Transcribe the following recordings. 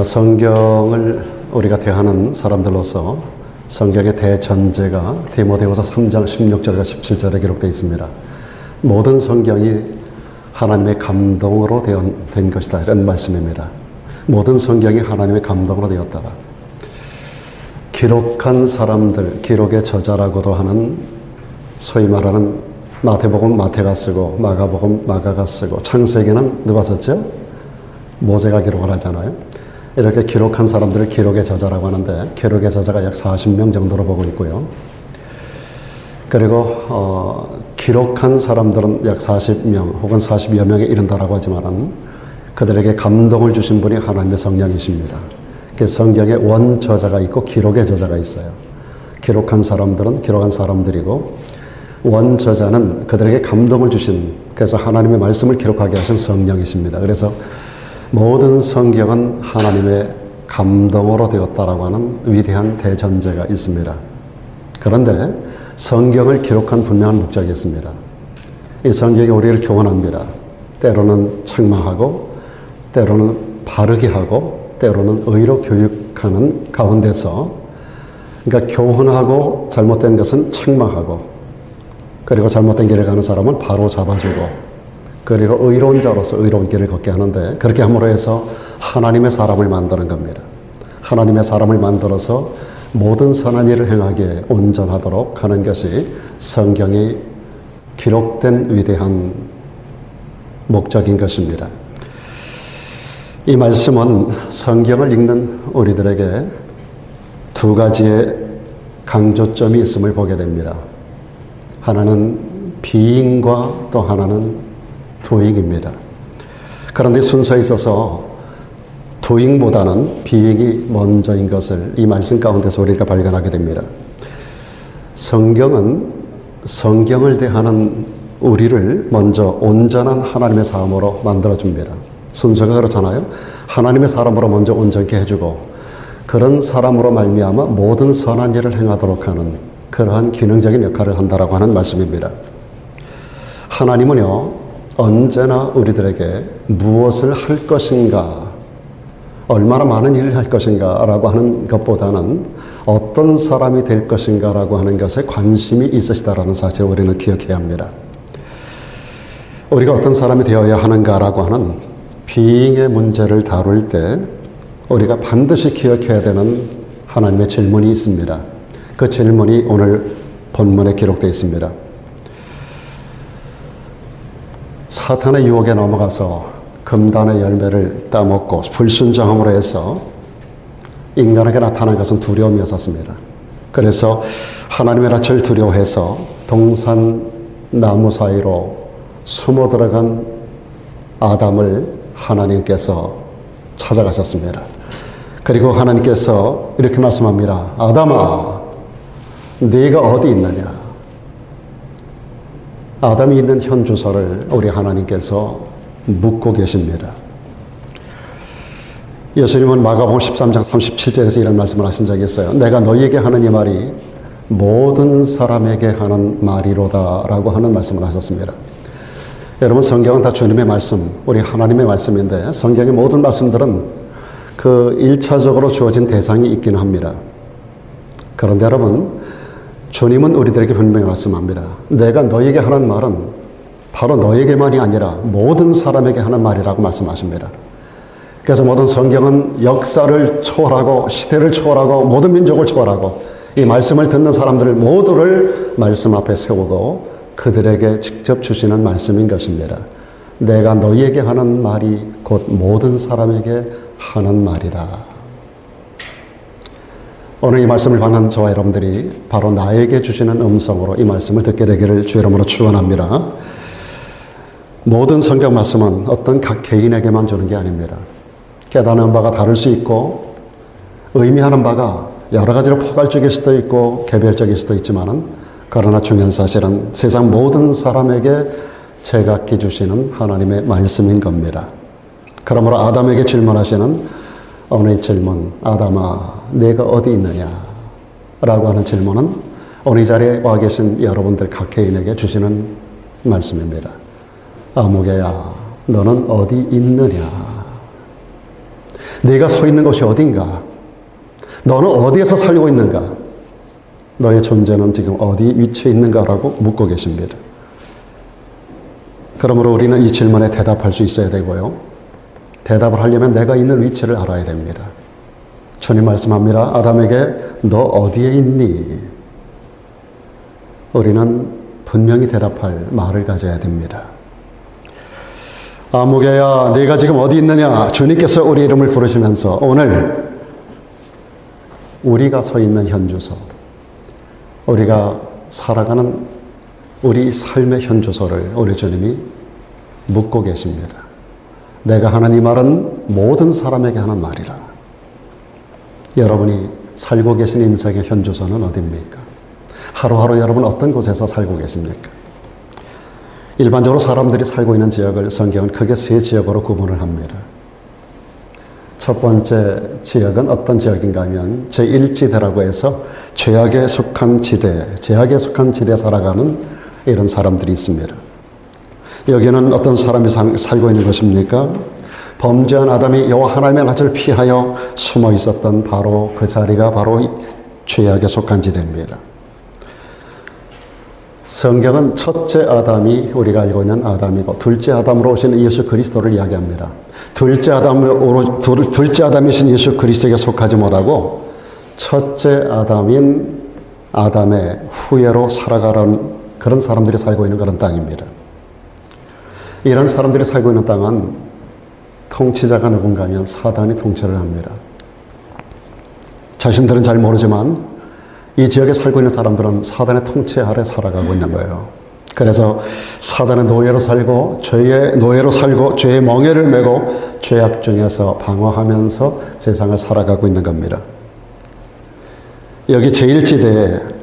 성경을 우리가 대하는 사람들로서 성경의 대전제가 디모데후서 3장 16절과 17절에 기록되어 있습니다. 모든 성경이 하나님의 감동으로 된 것이다, 이런 말씀입니다. 모든 성경이 하나님의 감동으로 되었다라. 기록한 사람들, 기록의 저자라고도 하는 소위 말하는 마태복음 마태가 쓰고 마가복음 마가가 쓰고 창세기는 누가 썼죠? 모세가 기록을 하잖아요. 이렇게 기록한 사람들을 기록의 저자라고 하는데, 기록의 저자가 약 40명 정도로 보고 있고요. 그리고 기록한 사람들은 약 40명 혹은 40여 명에 이른다라고 하지만 그들에게 감동을 주신 분이 하나님의 성령이십니다. 성경에 원저자가 있고 기록의 저자가 있어요. 기록한 사람들은 기록한 사람들이고, 원저자는 그들에게 감동을 주신, 그래서 하나님의 말씀을 기록하게 하신 성령이십니다. 그래서 모든 성경은 하나님의 감동으로 되었다라고 하는 위대한 대전제가 있습니다. 그런데 성경을 기록한 분명한 목적이 있습니다. 이 성경이 우리를 교훈합니다. 때로는 책망하고, 때로는 바르게 하고, 때로는 의로 교육하는 가운데서, 그러니까 교훈하고 잘못된 것은 책망하고, 그리고 잘못된 길을 가는 사람은 바로 잡아주고, 그리고 의로운 자로서 의로운 길을 걷게 하는데, 그렇게 함으로 해서 하나님의 사람을 만드는 겁니다. 하나님의 사람을 만들어서 모든 선한 일을 행하기에 온전하도록 하는 것이 성경이 기록된 위대한 목적인 것입니다. 이 말씀은 성경을 읽는 우리들에게 두 가지의 강조점이 있음을 보게 됩니다. 하나는 비잉과 또 하나는 도잉입니다. 그런데 순서에 있어서 도잉보다는 비잉이 먼저인 것을 이 말씀 가운데서 우리가 발견하게 됩니다. 성경은 성경을 대하는 우리를 먼저 온전한 하나님의 사람으로 만들어줍니다. 순서가 그렇잖아요. 하나님의 사람으로 먼저 온전케 해주고, 그런 사람으로 말미암아 모든 선한 일을 행하도록 하는 그러한 기능적인 역할을 한다라고 하는 말씀입니다. 하나님은요, 언제나 우리들에게 무엇을 할 것인가, 얼마나 많은 일을 할 것인가 라고 하는 것보다는 어떤 사람이 될 것인가 라고 하는 것에 관심이 있으시다라는 사실을 우리는 기억해야 합니다. 우리가 어떤 사람이 되어야 하는가라고 하는 비잉의 문제를 다룰 때 우리가 반드시 기억해야 되는 하나님의 질문이 있습니다. 그 질문이 오늘 본문에 기록되어 있습니다. 사탄의 유혹에 넘어가서 금단의 열매를 따먹고 불순종함으로 해서 인간에게 나타난 것은 두려움이었습니다. 그래서 하나님의 낯을 두려워해서 동산 나무 사이로 숨어 들어간 아담을 하나님께서 찾아가셨습니다. 그리고 하나님께서 이렇게 말씀합니다. 아담아, 네가 어디 있느냐? 아담이 있는 현 주소를 우리 하나님께서 묻고 계십니다. 예수님은 마가복음 13장 37절에서 이런 말씀을 하신 적이 있어요. 내가 너희에게 하는 이 말이 모든 사람에게 하는 말이로다 라고 하는 말씀을 하셨습니다. 여러분, 성경은 다 주님의 말씀, 우리 하나님의 말씀인데, 성경의 모든 말씀들은 그 1차적으로 주어진 대상이 있기는 합니다. 그런데 여러분, 주님은 우리들에게 분명히 말씀합니다. 내가 너에게 하는 말은 바로 너에게만이 아니라 모든 사람에게 하는 말이라고 말씀하십니다. 그래서 모든 성경은 역사를 초월하고 시대를 초월하고 모든 민족을 초월하고 이 말씀을 듣는 사람들을 모두를 말씀 앞에 세우고 그들에게 직접 주시는 말씀인 것입니다. 내가 너희에게 하는 말이 곧 모든 사람에게 하는 말이다. 오늘 이 말씀을 받는 저와 여러분들이 바로 나에게 주시는 음성으로 이 말씀을 듣게 되기를 주 이름으로 축원합니다. 모든 성경 말씀은 어떤 각 개인에게만 주는 게 아닙니다. 깨닫는 바가 다를 수 있고 의미하는 바가 여러 가지로 포괄적일 수도 있고 개별적일 수도 있지만은, 그러나 중요한 사실은 세상 모든 사람에게 제각기 주시는 하나님의 말씀인 겁니다. 그러므로 아담에게 질문하시는 오늘 질문, 아담아, 네가 어디 있느냐? 라고 하는 질문은 오늘 이 자리에 와 계신 여러분들 각 개인에게 주시는 말씀입니다. 아무개야, 너는 어디 있느냐? 네가 서 있는 곳이 어딘가? 너는 어디에서 살고 있는가? 너의 존재는 지금 어디 위치에 있는가라고 묻고 계십니다. 그러므로 우리는 이 질문에 대답할 수 있어야 되고요. 대답을 하려면 내가 있는 위치를 알아야 됩니다. 주님 말씀합니다. 아담에게 너 어디에 있니? 우리는 분명히 대답할 말을 가져야 됩니다. 아무개야, 네가 지금 어디 있느냐? 주님께서 우리 이름을 부르시면서 오늘 우리가 서 있는 현주소, 우리가 살아가는 우리 삶의 현주소를 우리 주님이 묻고 계십니다. 내가 하는 이 말은 모든 사람에게 하는 말이라. 여러분이 살고 계신 인생의 현주소는 어디입니까? 하루하루 여러분 어떤 곳에서 살고 계십니까? 일반적으로 사람들이 살고 있는 지역을 성경은 크게 세 지역으로 구분을 합니다. 첫 번째 지역은 어떤 지역인가 하면 제1지대라고 해서 죄악에 속한 지대, 죄악에 속한 지대에 살아가는 이런 사람들이 있습니다. 여기는 어떤 사람이 살고 있는 것입니까? 범죄한 아담이 여호와 하나님의 낯을 피하여 숨어 있었던 바로 그 자리가 바로 죄악에 속한 지대입니다. 성경은 첫째 아담이 우리가 알고 있는 아담이고 둘째 아담으로 오시는 예수 그리스도를 이야기합니다. 둘째 아담이신 예수 그리스도에게 속하지 못하고 첫째 아담인 아담의 후예로 살아가는 그런 사람들이 살고 있는 그런 땅입니다. 이런 사람들이 살고 있는 땅은 통치자가 누군가 하면 사단이 통치를 합니다. 자신들은 잘 모르지만 이 지역에 살고 있는 사람들은 사단의 통치 아래 살아가고 있는 거예요. 그래서 사단의 노예로 살고 죄의 노예로 살고 죄의 멍에를 메고 죄악 중에서 방황하면서 세상을 살아가고 있는 겁니다. 여기 제1지대에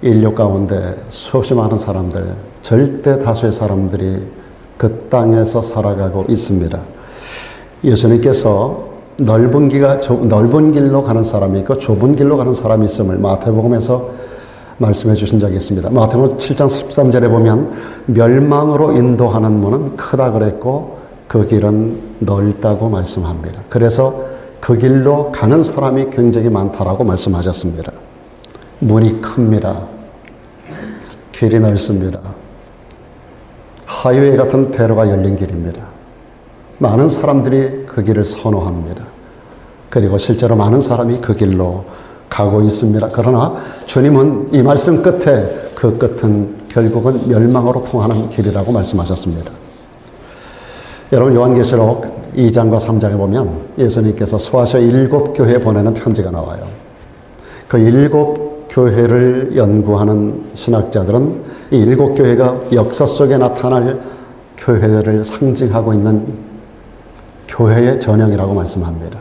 인류 가운데 수없이 많은 사람들, 절대 다수의 사람들이 그 땅에서 살아가고 있습니다. 예수님께서 넓은 길로 가는 사람이 있고 좁은 길로 가는 사람이 있음을 마태복음에서 말씀해 주신 적이 있습니다. 마태복음 7장 13절에 보면 멸망으로 인도하는 문은 크다 그랬고 그 길은 넓다고 말씀합니다. 그래서 그 길로 가는 사람이 굉장히 많다라고 말씀하셨습니다. 문이 큽니다. 길이 넓습니다. 하이웨이 같은 대로가 열린 길입니다. 많은 사람들이 그 길을 선호합니다. 그리고 실제로 많은 사람이 그 길로 가고 있습니다. 그러나 주님은 이 말씀 끝에 그 끝은 결국은 멸망으로 통하는 길이라고 말씀하셨습니다. 여러분 요한계시록 2장과 3장에 보면 예수님께서 소아시아 7교회에 보내는 편지가 나와요. 그 7교회를 연구하는 신학자들은 이 7교회가 역사 속에 나타날 교회들을 상징하고 있는 교회의 전형이라고 말씀합니다.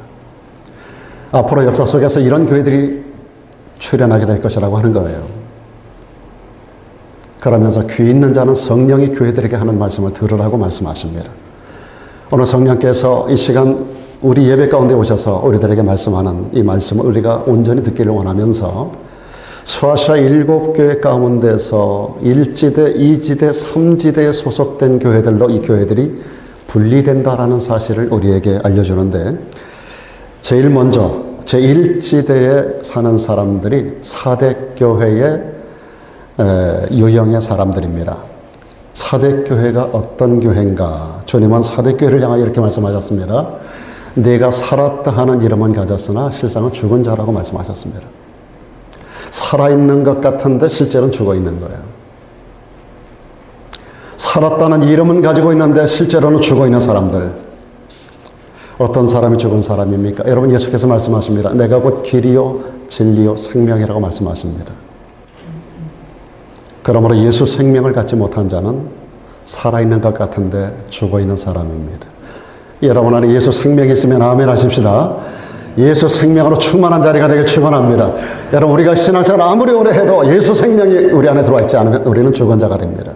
앞으로 역사 속에서 이런 교회들이 출현하게 될 것이라고 하는 거예요. 그러면서 귀 있는 자는 성령이 교회들에게 하는 말씀을 들으라고 말씀하십니다. 오늘 성령께서 이 시간 우리 예배 가운데 오셔서 우리들에게 말씀하는 이 말씀을 우리가 온전히 듣기를 원하면서 소아시아 7교회 가운데서 1지대, 2지대, 3지대에 소속된 교회들로 이 교회들이 분리된다라는 사실을 우리에게 알려주는데 제일 먼저 제1지대에 사는 사람들이 사대교회의 유형의 사람들입니다. 사대교회가 어떤 교회인가? 주님은 사대교회를 향하여 이렇게 말씀하셨습니다. 네가 살았다 하는 이름은 가졌으나 실상은 죽은 자라고 말씀하셨습니다. 살아있는 것 같은데 실제로는 죽어 있는 거예요. 살았다는 이름은 가지고 있는데 실제로는 죽어 있는 사람들. 어떤 사람이 죽은 사람입니까? 여러분 예수께서 말씀하십니다. 내가 곧 길이요 진리요 생명이라고 말씀하십니다. 그러므로 예수 생명을 갖지 못한 자는 살아있는 것 같은데 죽어 있는 사람입니다. 여러분 안에 예수 생명이 있으면 아멘 하십시다. 예수 생명으로 충만한 자리가 되길 축원합니다. 여러분 우리가 신앙생활 아무리 오래 해도 예수 생명이 우리 안에 들어와 있지 않으면 우리는 죽은 자가 됩니다.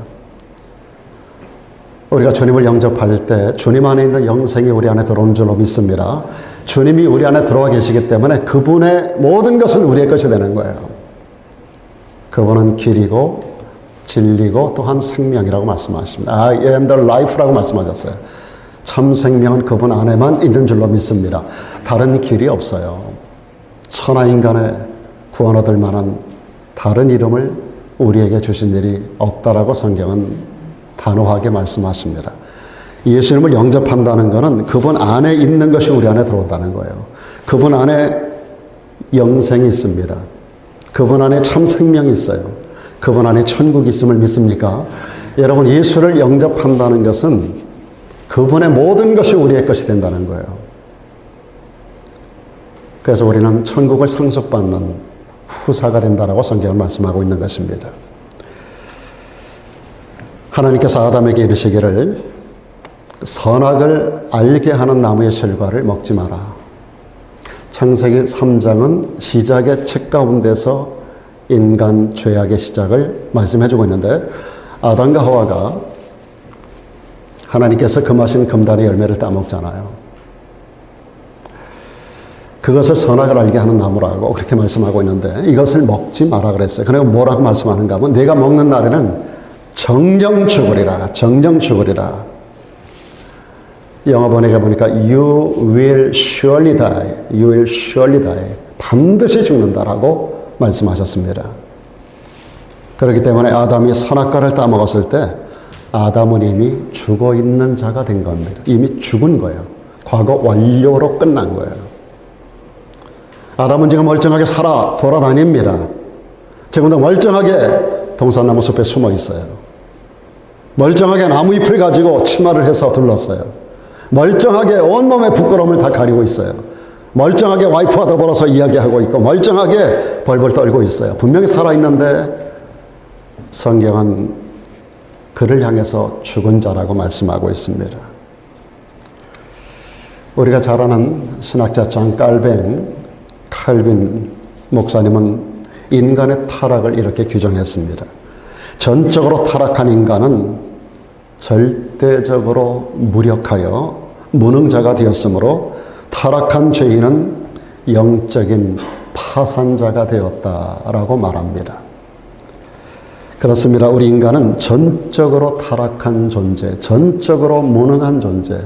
우리가 주님을 영접할 때 주님 안에 있는 영생이 우리 안에 들어오는 줄로 믿습니다. 주님이 우리 안에 들어와 계시기 때문에 그분의 모든 것은 우리의 것이 되는 거예요. 그분은 길이고 진리고 또한 생명이라고 말씀하십니다. I am the life라고 말씀하셨어요. 참 생명은 그분 안에만 있는 줄로 믿습니다. 다른 길이 없어요. 천하 인간의 구원 얻을 만한 다른 이름을 우리에게 주신 일이 없다라고 성경은 단호하게 말씀하십니다. 예수님을 영접한다는 것은 그분 안에 있는 것이 우리 안에 들어온다는 거예요. 그분 안에 영생이 있습니다. 그분 안에 참 생명이 있어요. 그분 안에 천국이 있음을 믿습니까? 여러분, 예수를 영접한다는 것은 그분의 모든 것이 우리의 것이 된다는 거예요. 그래서 우리는 천국을 상속받는 후사가 된다라고 성경은 말씀하고 있는 것입니다. 하나님께서 아담에게 이르시기를 선악을 알게 하는 나무의 실과를 먹지 마라. 창세기 3장은 시작의 책 가운데서 인간 죄악의 시작을 말씀해주고 있는데, 아담과 하와가 하나님께서 금하신 금단의 열매를 따먹잖아요. 그것을 선악을 알게 하는 나무라고 그렇게 말씀하고 있는데, 이것을 먹지 마라 그랬어요. 그리고 뭐라고 말씀하는가 하면, 내가 먹는 날에는 정령 죽으리라. 정령 죽으리라. 영어 번역해 보니까 You will surely die. You will surely die. 반드시 죽는다라고 말씀하셨습니다. 그렇기 때문에 아담이 선악과를 따먹었을 때 아담은 이미 죽어 있는 자가 된 겁니다. 이미 죽은 거예요. 과거 완료로 끝난 거예요. 아담은 지금 멀쩡하게 살아 돌아다닙니다. 지금도 멀쩡하게 동산나무 숲에 숨어 있어요. 멀쩡하게 나무 잎을 가지고 치마를 해서 둘렀어요. 멀쩡하게 온몸에 부끄러움을 다 가리고 있어요. 멀쩡하게 와이프와 더불어서 이야기하고 있고 멀쩡하게 벌벌 떨고 있어요. 분명히 살아있는데 성경은 그를 향해서 죽은 자라고 말씀하고 있습니다. 우리가 잘 아는 신학자 존 칼빈 목사님은 인간의 타락을 이렇게 규정했습니다. 전적으로 타락한 인간은 절대적으로 무력하여 무능자가 되었으므로 타락한 죄인은 영적인 파산자가 되었다라고 말합니다. 그렇습니다. 우리 인간은 전적으로 타락한 존재, 전적으로 무능한 존재,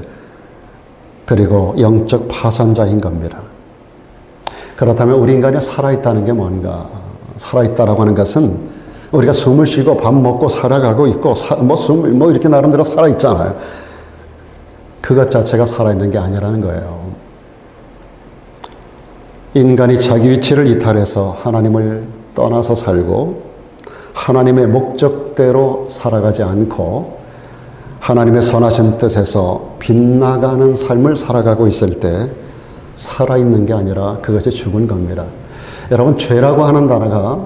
그리고 영적 파산자인 겁니다. 그렇다면 우리 인간이 살아있다는 게 뭔가? 살아있다라고 하는 것은 우리가 숨을 쉬고 밥 먹고 살아가고 있고 이렇게 나름대로 살아있잖아요. 그것 자체가 살아있는 게 아니라는 거예요. 인간이 자기 위치를 이탈해서 하나님을 떠나서 살고 하나님의 목적대로 살아가지 않고 하나님의 선하신 뜻에서 빗나가는 삶을 살아가고 있을 때 살아있는 게 아니라 그것이 죽은 겁니다. 여러분, 죄라고 하는 단어가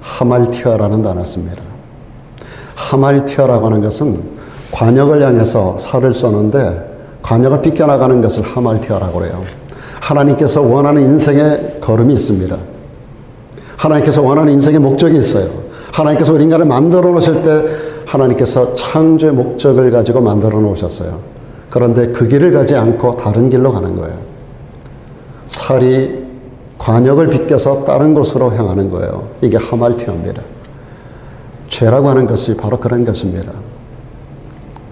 하말티아라는 단어였습니다. 하말티아라고 하는 것은 관역을 향해서 살을 쏘는데 관역을 빗겨나가는 것을 하말티아라고 그래요. 하나님께서 원하는 인생의 걸음이 있습니다. 하나님께서 원하는 인생의 목적이 있어요. 하나님께서 우리 인간을 만들어 놓으실 때 하나님께서 창조의 목적을 가지고 만들어 놓으셨어요. 그런데 그 길을 가지 않고 다른 길로 가는 거예요. 살이 관역을 비껴서 다른 곳으로 향하는 거예요. 이게 하말티아입니다. 죄라고 하는 것이 바로 그런 것입니다.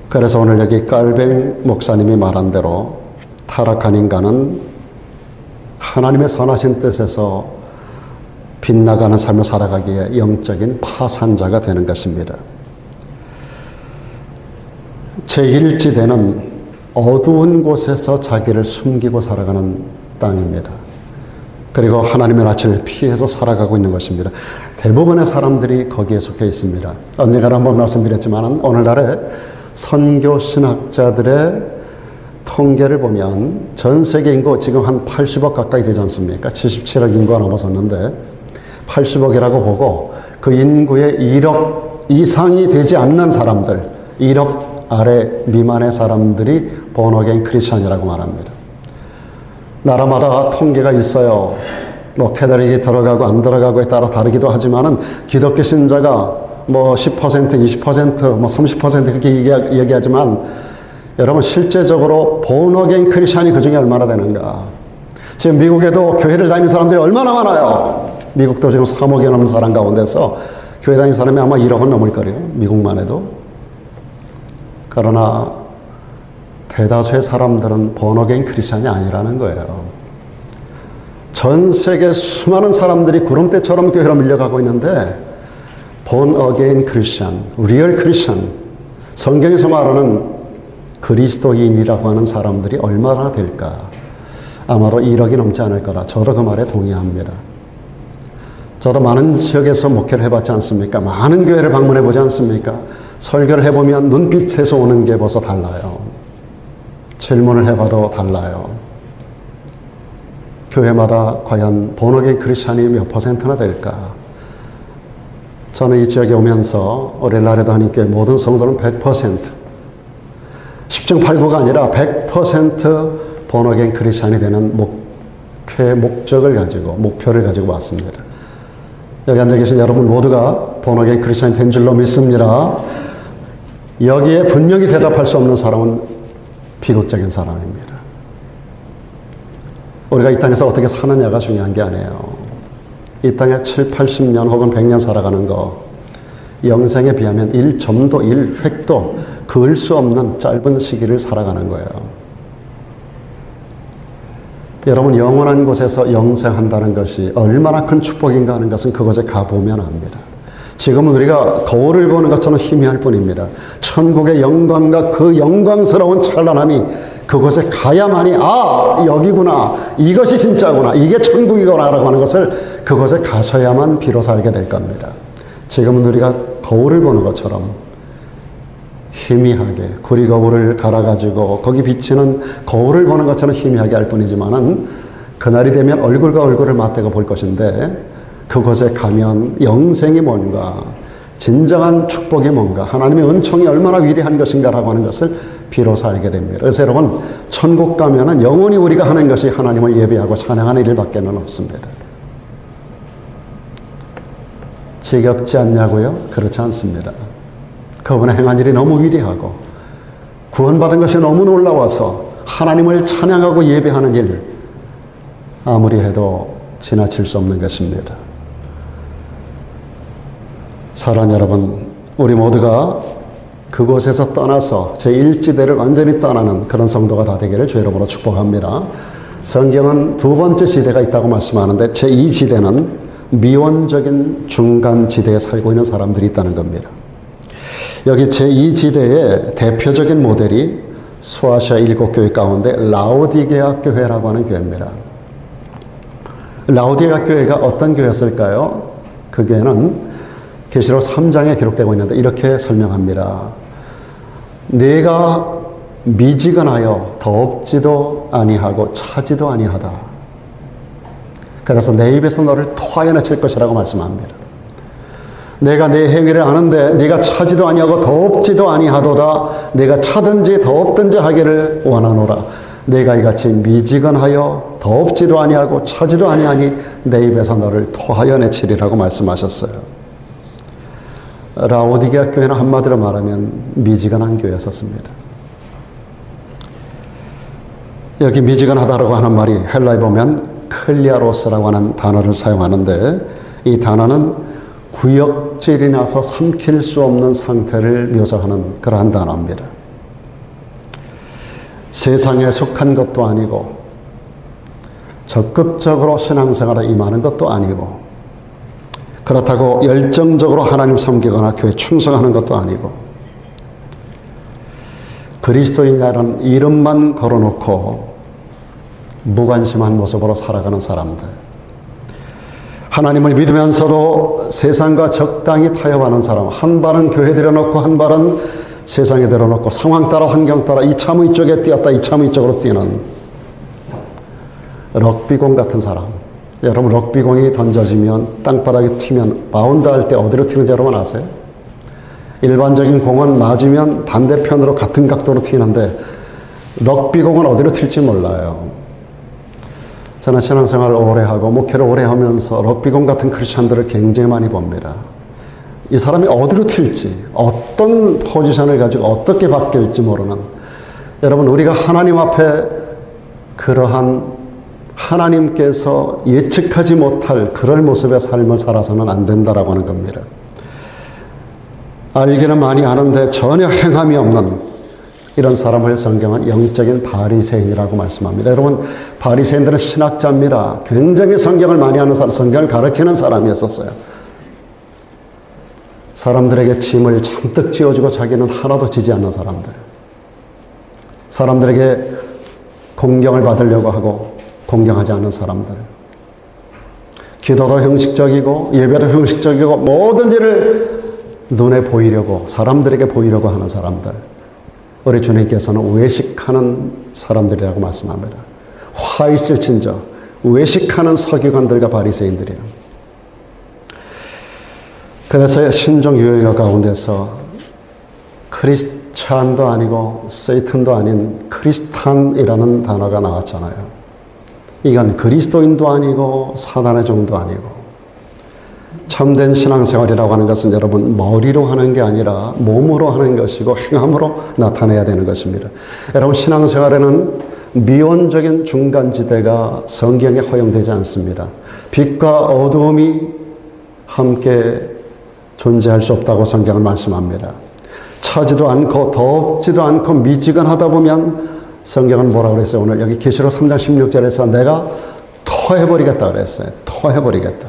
그래서 오늘 여기 칼빈 목사님이 말한 대로 타락한 인간은 하나님의 선하신 뜻에서 빗나가는 삶을 살아가기에 영적인 파산자가 되는 것입니다. 제1지대는 어두운 곳에서 자기를 숨기고 살아가는 땅입니다. 그리고 하나님의 낯을 피해서 살아가고 있는 것입니다. 대부분의 사람들이 거기에 속해 있습니다. 언젠가 한번 말씀드렸지만 오늘날의 선교 신학자들의 통계를 보면 전 세계 인구 지금 한 80억 가까이 되지 않습니까? 77억 인구가 넘어섰는데 80억이라고 보고 그 인구의 1억 이상이 되지 않는 사람들, 1억 아래 미만의 사람들이 본어게인 크리스찬이라고 말합니다. 나라마다 통계가 있어요. 뭐 캐톨릭이 들어가고 안 들어가고에 따라 다르기도 하지만은 기독교 신자가 뭐 10%, 20%, 뭐 30% 그렇게 얘기하지만 여러분 실제적으로 본어게인 크리스찬이 그 중에 얼마나 되는가? 지금 미국에도 교회를 다니는 사람들이 얼마나 많아요. 미국도 지금 3억이 넘는 사람 가운데서 교회 다니는 사람이 아마 1억은 넘을 거예요. 미국만 해도. 그러나 대다수의 사람들은 본어게인 크리스찬이 아니라는 거예요. 전 세계 수많은 사람들이 구름대처럼 교회로 밀려가고 있는데 본어게인 크리스찬, 리얼 크리스찬, 성경에서 말하는 그리스도인이라고 하는 사람들이 얼마나 될까? 아마도 1억이 넘지 않을 거라 저도 그 말에 동의합니다. 저도 많은 지역에서 목회를 해봤지 않습니까? 많은 교회를 방문해 보지 않습니까? 설교를 해보면 눈빛에서 오는 게 벌써 달라요. 질문을 해봐도 달라요. 교회마다 과연 본어게인 크리스찬이 몇 퍼센트나 될까? 저는 이 지역에 오면서 오렐라레도 한인교회 모든 성도는 100% 10중 8구가 아니라 100% 본어게인 크리스찬이 되는 목회 목적을 가지고 목표를 가지고 왔습니다. 여기 앉아 계신 여러분 모두가 본어게인 크리스찬이 된 줄로 믿습니다. 여기에 분명히 대답할 수 없는 사람은 비극적인 사람입니다. 우리가 이 땅에서 어떻게 사느냐가 중요한 게 아니에요. 이 땅에 7, 80년 혹은 100년 살아가는 거 영생에 비하면 1점도 1획도 그을 수 없는 짧은 시기를 살아가는 거예요. 여러분 영원한 곳에서 영생한다는 것이 얼마나 큰 축복인가 하는 것은 그곳에 가보면 압니다. 지금은 우리가 거울을 보는 것처럼 희미할 뿐입니다. 천국의 영광과 그 영광스러운 찬란함이 그곳에 가야만이 여기구나, 이것이 진짜구나, 이게 천국이구나 라고 하는 것을 그곳에 가셔야만 비로소 알게 될 겁니다. 지금은 우리가 거울을 보는 것처럼 희미하게 구리거울을 갈아가지고 거기 비치는 거울을 보는 것처럼 희미하게 할 뿐이지만은 그날이 되면 얼굴과 얼굴을 맞대고 볼 것인데 그곳에 가면 영생이 뭔가, 진정한 축복이 뭔가, 하나님의 은총이 얼마나 위대한 것인가라고 하는 것을 비로소 알게 됩니다. 그래서 여러분 천국 가면은 영원히 우리가 하는 것이 하나님을 예배하고 찬양하는 일밖에는 없습니다. 지겹지 않냐고요? 그렇지 않습니다. 그분의 행한 일이 너무 위대하고 구원받은 것이 너무 놀라워서 하나님을 찬양하고 예배하는 일 아무리 해도 지나칠 수 없는 것입니다. 사랑하는 여러분, 우리 모두가 그곳에서 떠나서 제1지대를 완전히 떠나는 그런 성도가 다 되기를 주 이름으로 축복합니다. 성경은 두 번째 지대가 있다고 말씀하는데 제2지대는 미원적인 중간지대에 살고 있는 사람들이 있다는 겁니다. 여기 제2지대의 대표적인 모델이 소아시아 7교회 가운데 라오디게아 교회라고 하는 교회입니다. 라오디게아 교회가 어떤 교회였을까요? 그 교회는 계시록 3장에 기록되고 있는데 이렇게 설명합니다. 내가 미지근하여 덥지도 아니하고 차지도 아니하다. 그래서 내 입에서 너를 토하여 내칠 것이라고 말씀합니다. 내가 내 행위를 아는데 네가 차지도 아니하고 덥지도 아니하도다. 내가 차든지 덥든지 하기를 원하노라. 내가 이같이 미지근하여 덥지도 아니하고 차지도 아니하니 내 입에서 너를 토하여 내치리라고 말씀하셨어요. 라오디게아 교회는 한마디로 말하면 미지근한 교회였었습니다. 여기 미지근하다라고 하는 말이 헬라에 보면 클리아로스라고 하는 단어를 사용하는데 이 단어는 구역질이 나서 삼킬 수 없는 상태를 묘사하는 그러한 단어입니다. 세상에 속한 것도 아니고 적극적으로 신앙생활에 임하는 것도 아니고 그렇다고 열정적으로 하나님 섬기거나 교회 충성하는 것도 아니고 그리스도인이라는 이름만 걸어놓고 무관심한 모습으로 살아가는 사람들, 하나님을 믿으면서도 세상과 적당히 타협하는 사람, 한 발은 교회 들여놓고 한 발은 세상에 들여놓고 상황 따라 환경 따라 이참은 이쪽에 뛰었다 이참은 이쪽으로 뛰는 럭비공 같은 사람. 여러분 럭비공이 던져지면 땅바닥에 튀면 바운드 할 때 어디로 튀는지 여러분 아세요? 일반적인 공은 맞으면 반대편으로 같은 각도로 튀는데 럭비공은 어디로 튈지 몰라요. 저는 신앙생활을 오래 하고 목회를 오래 하면서 럭비공 같은 크리스찬들을 굉장히 많이 봅니다. 이 사람이 어디로 튈지, 어떤 포지션을 가지고 어떻게 바뀔지 모르는, 여러분 우리가 하나님 앞에 그러한 하나님께서 예측하지 못할 그럴 모습의 삶을 살아서는 안 된다라고 하는 겁니다. 알기는 많이 아는데 전혀 행함이 없는 이런 사람을 성경은 영적인 바리새인이라고 말씀합니다. 여러분, 바리새인들은 신학자입니다. 굉장히 성경을 많이 아는 사람, 성경을 가르치는 사람이었었어요. 사람들에게 짐을 잔뜩 지어주고 자기는 하나도 지지 않는 사람들. 사람들에게 공경을 받으려고 하고 공경하지 않는 사람들. 기도도 형식적이고 예배도 형식적이고 모든 일을 눈에 보이려고, 사람들에게 보이려고 하는 사람들. 우리 주님께서는 외식하는 사람들이라고 말씀합니다. 화 있을진저 외식하는 서기관들과 바리새인들이에요. 그래서 신종 유행어 가운데서 크리스찬도 아니고 세이튼도 아닌 크리스탄이라는 단어가 나왔잖아요. 이건 그리스도인도 아니고 사단의 종도 아니고, 참된 신앙생활이라고 하는 것은 여러분 머리로 하는 게 아니라 몸으로 하는 것이고 행함으로 나타내야 되는 것입니다. 여러분, 신앙생활에는 미온적인 중간지대가 성경에 허용되지 않습니다. 빛과 어두움이 함께 존재할 수 없다고 성경은 말씀합니다. 차지도 않고 덥지도 않고 미지근하다 보면 성경은 뭐라고 그랬어요? 오늘 여기 계시록 3장 16절에서 내가 토해버리겠다 그랬어요. 토해버리겠다.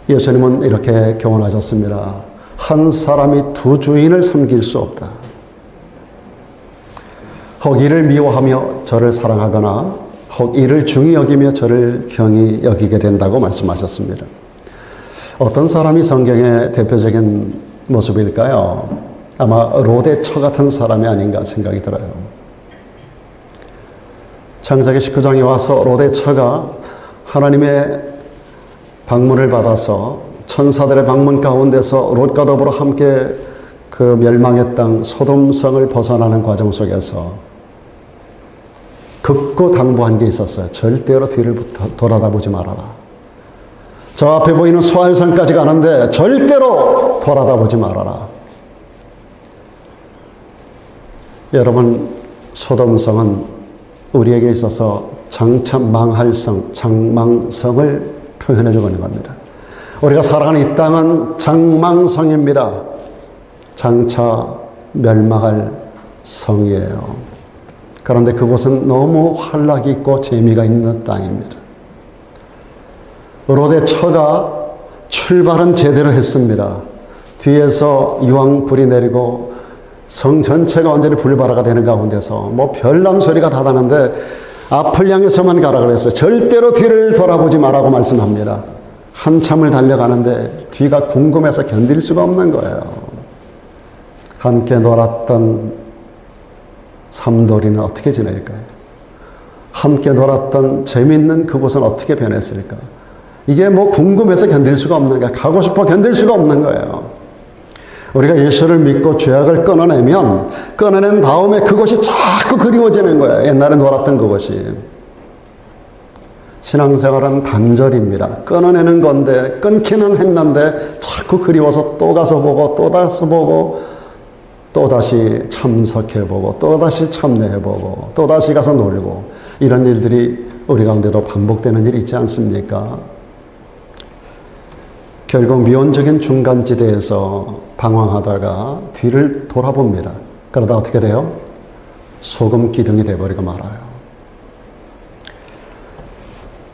예수님은 이렇게 교훈하셨습니다. 한 사람이 두 주인을 섬길 수 없다. 혹 이를 미워하며 저를 사랑하거나 혹 이를 중히 여기며 저를 경히 여기게 된다고 말씀하셨습니다. 어떤 사람이 성경의 대표적인 모습일까요? 아마 롯의 처 같은 사람이 아닌가 생각이 들어요. 창세기 19장에 와서 롯의 처가 하나님의 방문을 받아서 천사들의 방문 가운데서 롯과 더불어 함께 그 멸망의 땅 소돔성을 벗어나는 과정 속에서 극구당부한 게 있었어요. 절대로 뒤를 돌아다보지 말아라. 저 앞에 보이는 수알산까지 가는데 절대로 돌아다보지 말아라. 여러분, 소돔성은 우리에게 있어서 장차 망할 성, 장망성을 표현해주고 있는 겁니다. 우리가 살아가는 이 땅은 장망성입니다. 장차 멸망할 성이에요. 그런데 그곳은 너무 활락이 있고 재미가 있는 땅입니다. 롯의 처가 출발은 제대로 했습니다. 뒤에서 유황불이 내리고 성 전체가 완전히 불바다가 되는 가운데서 뭐 별난 소리가 다 나는데 앞을 향해서만 가라 그랬어요. 절대로 뒤를 돌아보지 말라고 말씀합니다. 한참을 달려가는데 뒤가 궁금해서 견딜 수가 없는 거예요. 함께 놀았던 삼돌이는 어떻게 지낼까요? 함께 놀았던 재밌는 그곳은 어떻게 변했을까? 이게 뭐 궁금해서 견딜 수가 없는 거야. 가고 싶어 견딜 수가 없는 거예요. 우리가 예수를 믿고 죄악을 끊어낸 다음에 그것이 자꾸 그리워지는 거예요. 옛날에 놀았던 그것이. 신앙생활은 단절입니다. 끊어내는 건데 끊기는 했는데 자꾸 그리워서 또 가서 보고 또 가서 보고 또다시 참석해보고 또다시 참여해보고 또다시 가서 놀고 이런 일들이 우리 가운데도 반복되는 일이 있지 않습니까? 결국 미온적인 중간지대에서 방황하다가 뒤를 돌아봅니다. 그러다 어떻게 돼요? 소금 기둥이 돼버리고 말아요.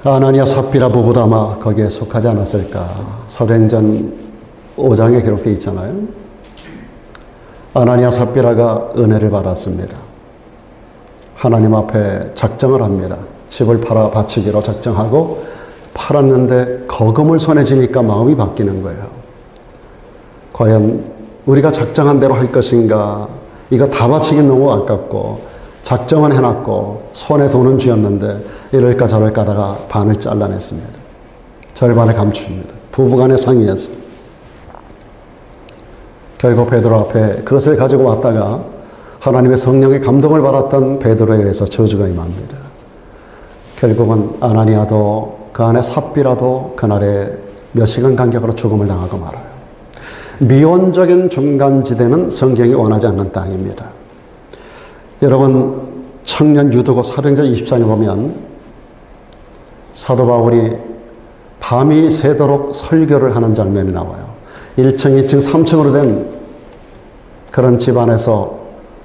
아나니아 삽비라 부부도 아마 거기에 속하지 않았을까. 사도행전 5장에 기록되어 있잖아요. 아나니아 삽비라가 은혜를 받았습니다. 하나님 앞에 작정을 합니다. 집을 팔아 바치기로 작정하고 팔았는데 거금을 손에 쥐니까 마음이 바뀌는 거예요. 과연 우리가 작정한 대로 할 것인가? 이거 다 바치긴 너무 아깝고 작정은 해놨고 손에 돈은 쥐었는데 이럴까 저럴까 하다가 반을 잘라냈습니다. 절반을 감춥니다. 부부간에 상의해서. 결국 베드로 앞에 그것을 가지고 왔다가 하나님의 성령의 감동을 받았던 베드로에 의해서 저주가 임합니다. 결국은 아나니아도 그 안에 삽비라도 그날에 몇 시간 간격으로 죽음을 당하고 말아요. 미온적인 중간지대는 성경이 원하지 않는 땅입니다. 여러분, 청년 유두고 사도행전 24장에 보면 사도 바울이 밤이 새도록 설교를 하는 장면이 나와요. 1층, 2층, 3층으로 된 그런 집안에서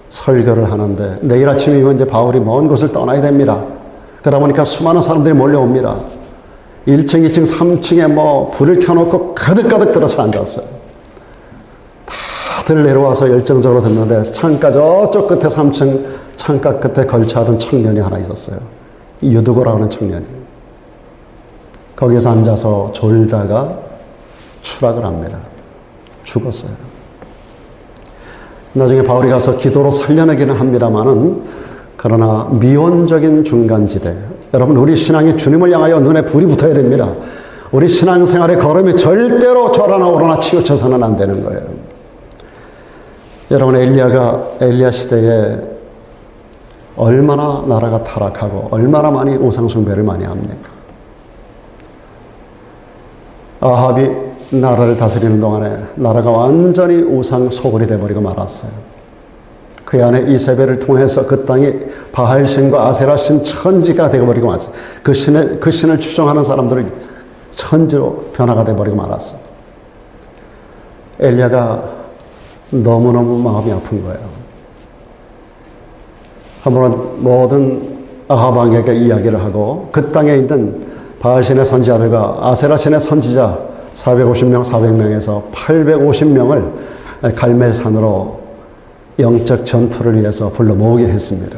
설교를 하는데 내일 아침이면 이제 바울이 먼 곳을 떠나야 됩니다. 그러다 보니까 수많은 사람들이 몰려옵니다. 1층, 2층, 3층에 뭐 불을 켜놓고 가득가득 들어서 앉았어요. 다들 내려와서 열정적으로 듣는데 창가 저쪽 끝에 3층 창가 끝에 걸쳐하던 청년이 하나 있었어요. 유두고라고 하는 청년이. 거기서 앉아서 졸다가 추락을 합니다. 죽었어요. 나중에 바울이 가서 기도로 살려내기는 합니다만은 그러나 미온적인 중간지대. 여러분, 우리 신앙이 주님을 향하여 눈에 불이 붙어야 됩니다. 우리 신앙생활의 걸음이 절대로 좌로나 우로나 치우쳐서는 안 되는 거예요. 여러분, 엘리야 시대에 얼마나 나라가 타락하고 얼마나 많이 우상숭배를 많이 합니까? 아합이 나라를 다스리는 동안에 나라가 완전히 우상 소굴이 되어버리고 말았어요. 그 안에 이세벨을 통해서 그 땅이 바알신과 아세라신 천지가 되어버리고 말았어요. 그 신을 추종하는 사람들을 천지로 변화가 되어버리고 말았어요. 엘리야가 너무너무 마음이 아픈 거예요. 한번 모든 아합 왕에게 이야기를 하고 그 땅에 있는 바알신의 선지자들과 아세라신의 선지자 450명, 400명에서 850명을 갈멜산으로 영적 전투를 위해서 불러 모으게 했습니다.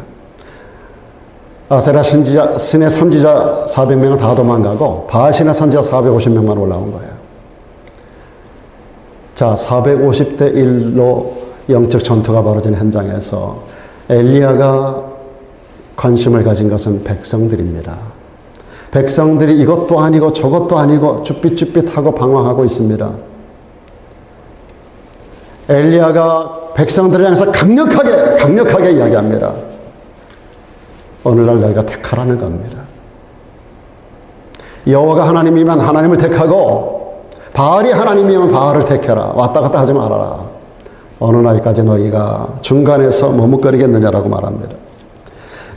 아세라 신의 선지자 400명은 다 도망가고 바알신의 선지자 450명만 올라온 거예요. 자, 450대 1로 영적 전투가 벌어진 현장에서 엘리야가 관심을 가진 것은 백성들입니다. 백성들이 이것도 아니고 저것도 아니고 쭈삣쭈삣하고 방황하고 있습니다. 엘리야가 백성들을 향해서 강력하게 이야기합니다. 오늘날 너희가 택하라는 겁니다. 여호와가 하나님이면 하나님을 택하고 바알이 하나님이면 바알을 택해라. 왔다 갔다 하지 말아라. 어느 날까지 너희가 중간에서 머뭇거리겠느냐라고 말합니다.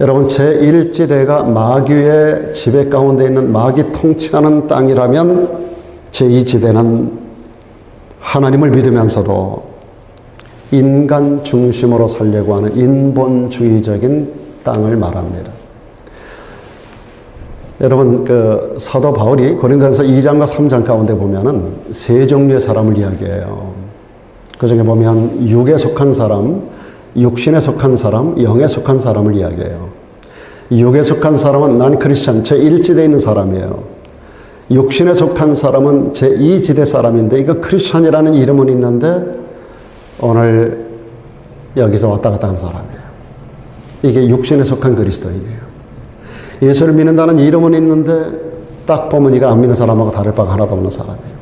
여러분, 제1지대가 마귀의 지배 가운데 있는 마귀 통치하는 땅이라면 제2지대는 하나님을 믿으면서도 인간 중심으로 살려고 하는 인본주의적인 땅을 말합니다. 여러분, 그 사도 바울이 고린도전서 2장과 3장 가운데 보면은 세 종류의 사람을 이야기해요. 그 중에 보면 육에 속한 사람, 육신에 속한 사람, 영에 속한 사람을 이야기해요. 육에 속한 사람은 난 크리스찬, 제1지대에 있는 사람이에요. 육신에 속한 사람은 제2지대 사람인데 이거 크리스찬이라는 이름은 있는데 오늘 여기서 왔다 갔다 하는 사람이에요. 이게 육신에 속한 그리스도인이에요. 예수를 믿는다는 이름은 있는데 딱 보면 이거 안 믿는 사람하고 다를 바가 하나도 없는 사람이에요.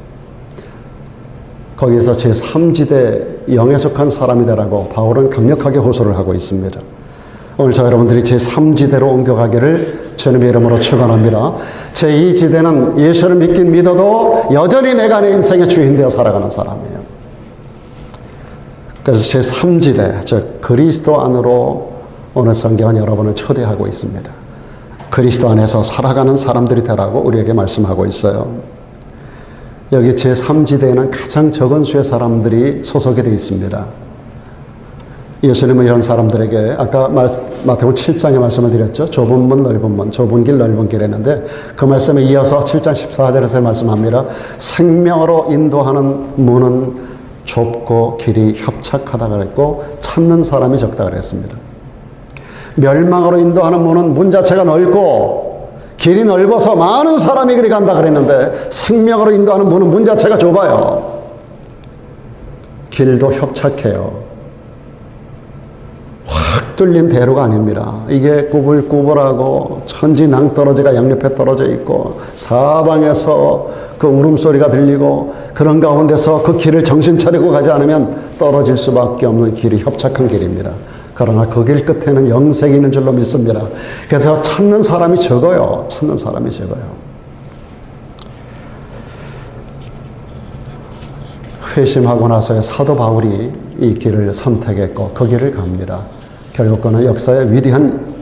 거기에서 제3지대 영에 속한 사람이다라고 바울은 강력하게 호소를 하고 있습니다. 오늘 저 여러분들이 제3지대로 옮겨가기를 주님의 이름으로 축원합니다. 제2지대는 예수를 믿긴 믿어도 여전히 내가 내 인생의 주인 되어 살아가는 사람이에요. 그래서 제3지대, 즉 그리스도 안으로 오늘 성경은 여러분을 초대하고 있습니다. 그리스도 안에서 살아가는 사람들이 되라고 우리에게 말씀하고 있어요. 여기 제3지대에는 가장 적은 수의 사람들이 소속이 되어 있습니다. 예수님은 이런 사람들에게 아까 마태복음 7장에 말씀을 드렸죠. 좁은 문 넓은 문, 좁은 길 넓은 길 했는데 그 말씀에 이어서 7장 14절에서 말씀합니다. 생명으로 인도하는 문은 좁고 길이 협착하다 그랬고 찾는 사람이 적다 그랬습니다. 멸망으로 인도하는 문은 문 자체가 넓고 길이 넓어서 많은 사람이 그리 간다 그랬는데 생명으로 인도하는 문은 문 자체가 좁아요. 길도 협착해요. 확 뚫린 대로가 아닙니다. 이게 꾸불꾸불하고 천지 낭떠러지가 양옆에 떨어져 있고 사방에서 그 울음소리가 들리고 그런 가운데서 그 길을 정신 차리고 가지 않으면 떨어질 수밖에 없는 길이 협착한 길입니다. 그러나 그 길 끝에는 영생이 있는 줄로 믿습니다. 그래서 찾는 사람이 적어요. 찾는 사람이 적어요. 회심하고 나서의 사도 바울이 이 길을 선택했고 그 길을 갑니다. 결국 그는 역사의 위대한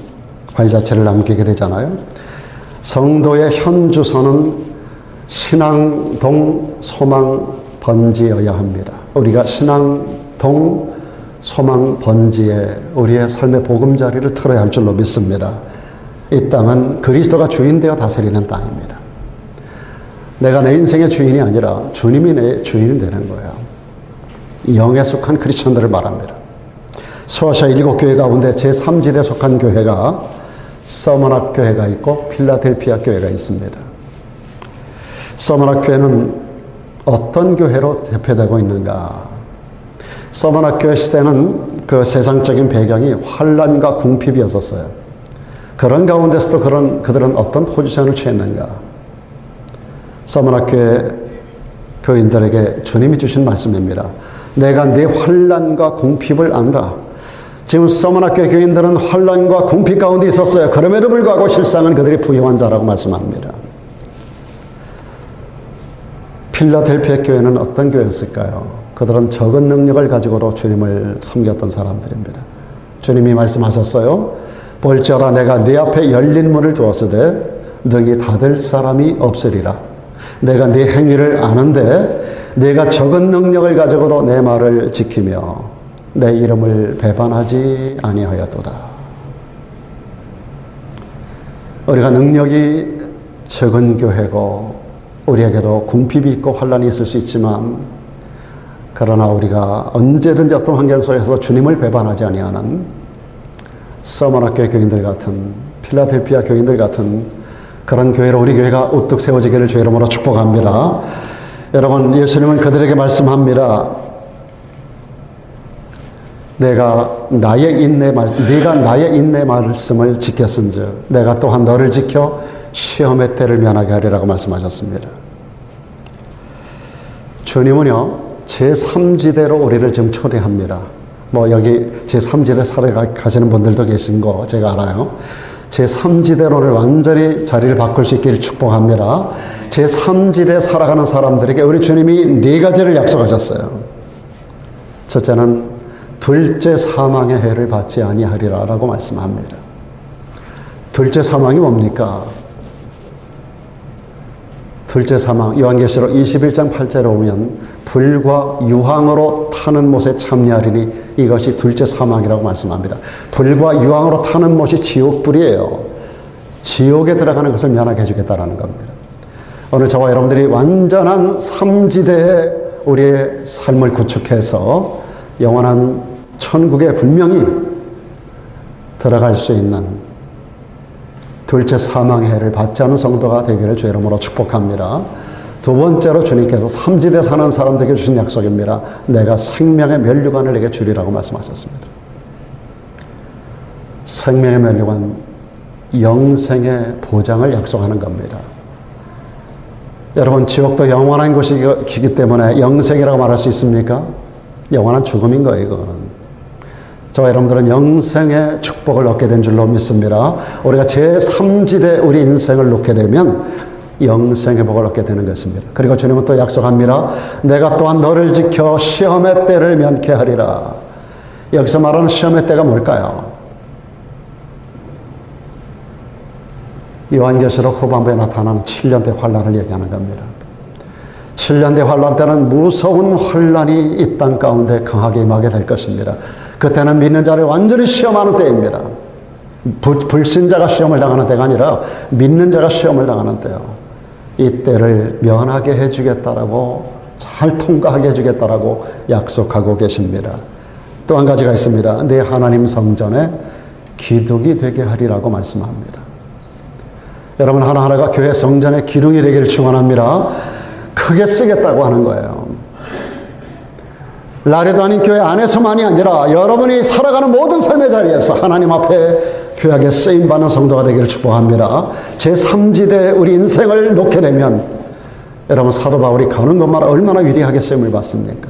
발자취를 남기게 되잖아요. 성도의 현 주소는 신앙동 소망 번지여야 합니다. 우리가 신앙동 소망 번지에 우리의 삶의 보금자리를 틀어야 할 줄로 믿습니다. 이 땅은 그리스도가 주인 되어 다스리는 땅입니다. 내가 내 인생의 주인이 아니라 주님이 내 주인이 되는 거예요. 영에 속한 크리스천들을 말합니다. 소아시아 7교회 가운데 제3지대에 속한 교회가 서머낙 교회가 있고 필라델피아 교회가 있습니다. 서머낙 교회는 어떤 교회로 대표되고 있는가? 서머낙 교회 시대는 그 세상적인 배경이 환란과 궁핍이었었어요. 그런 가운데서도 그들은 어떤 포지션을 취했는가? 서머낙 교회 교인들에게 주님이 주신 말씀입니다. 내가 네 환란과 궁핍을 안다. 지금 서머낙 교회 교인들은 환란과 궁핍 가운데 있었어요. 그럼에도 불구하고 실상은 그들이 부유한 자라고 말씀합니다. 필라델피아 교회는 어떤 교회였을까요? 그들은 적은 능력을 가지고도 주님을 섬겼던 사람들입니다. 주님이 말씀하셨어요. 볼지어다 내가 네 앞에 열린 문을 두었으되 너희 닫을 사람이 없으리라. 내가 네 행위를 아는데 내가 적은 능력을 가지고도 내 말을 지키며 내 이름을 배반하지 아니하였도다. 우리가 능력이 적은 교회고 우리에게도 궁핍이 있고 환란이 있을 수 있지만 그러나 우리가 언제든지 어떤 환경 속에서 주님을 배반하지 아니하는 서머낙 교회 교인들 같은 필라델피아 교인들 같은 그런 교회로 우리 교회가 우뚝 세워지기를 주의 이름으로 축복합니다. 여러분, 예수님은 그들에게 말씀합니다. 네가 나의 인내 말씀을 지켰은즉 내가 또한 너를 지켜 시험의 때를 면하게 하리라고 말씀하셨습니다. 주님은요 제3지대로 우리를 지금 초대합니다. 여기 제3지대 살아가시는 분들도 계신 거 제가 알아요. 제3지대로를 완전히 자리를 바꿀 수 있기를 축복합니다. 제3지대 살아가는 사람들에게 우리 주님이 4가지를 약속하셨어요. 첫째는 둘째 사망의 해를 받지 아니하리라 라고 말씀합니다. 둘째 사망이 뭡니까? 둘째 사망, 요한계시록 21장 8절에 오면 불과 유황으로 타는 못에 참여하리니 이것이 둘째 사망이라고 말씀합니다. 불과 유황으로 타는 못이 지옥불이에요. 지옥에 들어가는 것을 면하게 해주겠다라는 겁니다. 오늘 저와 여러분들이 완전한 3지대에 우리의 삶을 구축해서 영원한 천국에 분명히 들어갈 수 있는 둘째 사망의 해를 받지 않은 성도가 되기를 주의 이름으로 축복합니다. 두 번째로 주님께서 3지대 사는 사람들에게 주신 약속입니다. 내가 생명의 면류관을 내게 주리라고 말씀하셨습니다. 생명의 면류관, 영생의 보장을 약속하는 겁니다. 여러분, 지옥도 영원한 곳이기 때문에 영생이라고 말할 수 있습니까? 영원한 죽음인 거예요, 이거는. 저와 여러분들은 영생의 축복을 얻게 된 줄로 믿습니다. 우리가 제3지대 우리 인생을 놓게 되면 영생의 복을 얻게 되는 것입니다. 그리고 주님은 또 약속합니다. 내가 또한 너를 지켜 시험의 때를 면케 하리라. 여기서 말하는 시험의 때가 뭘까요? 요한계시록 후반부에 나타나는 7년대 환란을 얘기하는 겁니다. 7년대 환란 때는 무서운 환란이 이 땅 가운데 강하게 임하게 될 것입니다. 그때는 믿는 자를 완전히 시험하는 때입니다. 불신자가 시험을 당하는 때가 아니라 믿는 자가 시험을 당하는 때요. 이 때를 면하게 해주겠다라고, 잘 통과하게 해주겠다라고 약속하고 계십니다. 또 한 가지가 있습니다. 내 하나님 성전에 기둥이 되게 하리라고 말씀합니다. 여러분, 하나하나가 교회 성전에 기둥이 되기를 축원합니다. 크게 쓰겠다고 하는 거예요. 라레도 아닌 교회 안에서만이 아니라 여러분이 살아가는 모든 삶의 자리에서 하나님 앞에 귀하게 쓰임받는 성도가 되기를 축복합니다. 제3지대 우리 인생을 놓게 되면 여러분, 사도 바울이 가는 것마다 얼마나 위대하게 쓰임을 받습니까?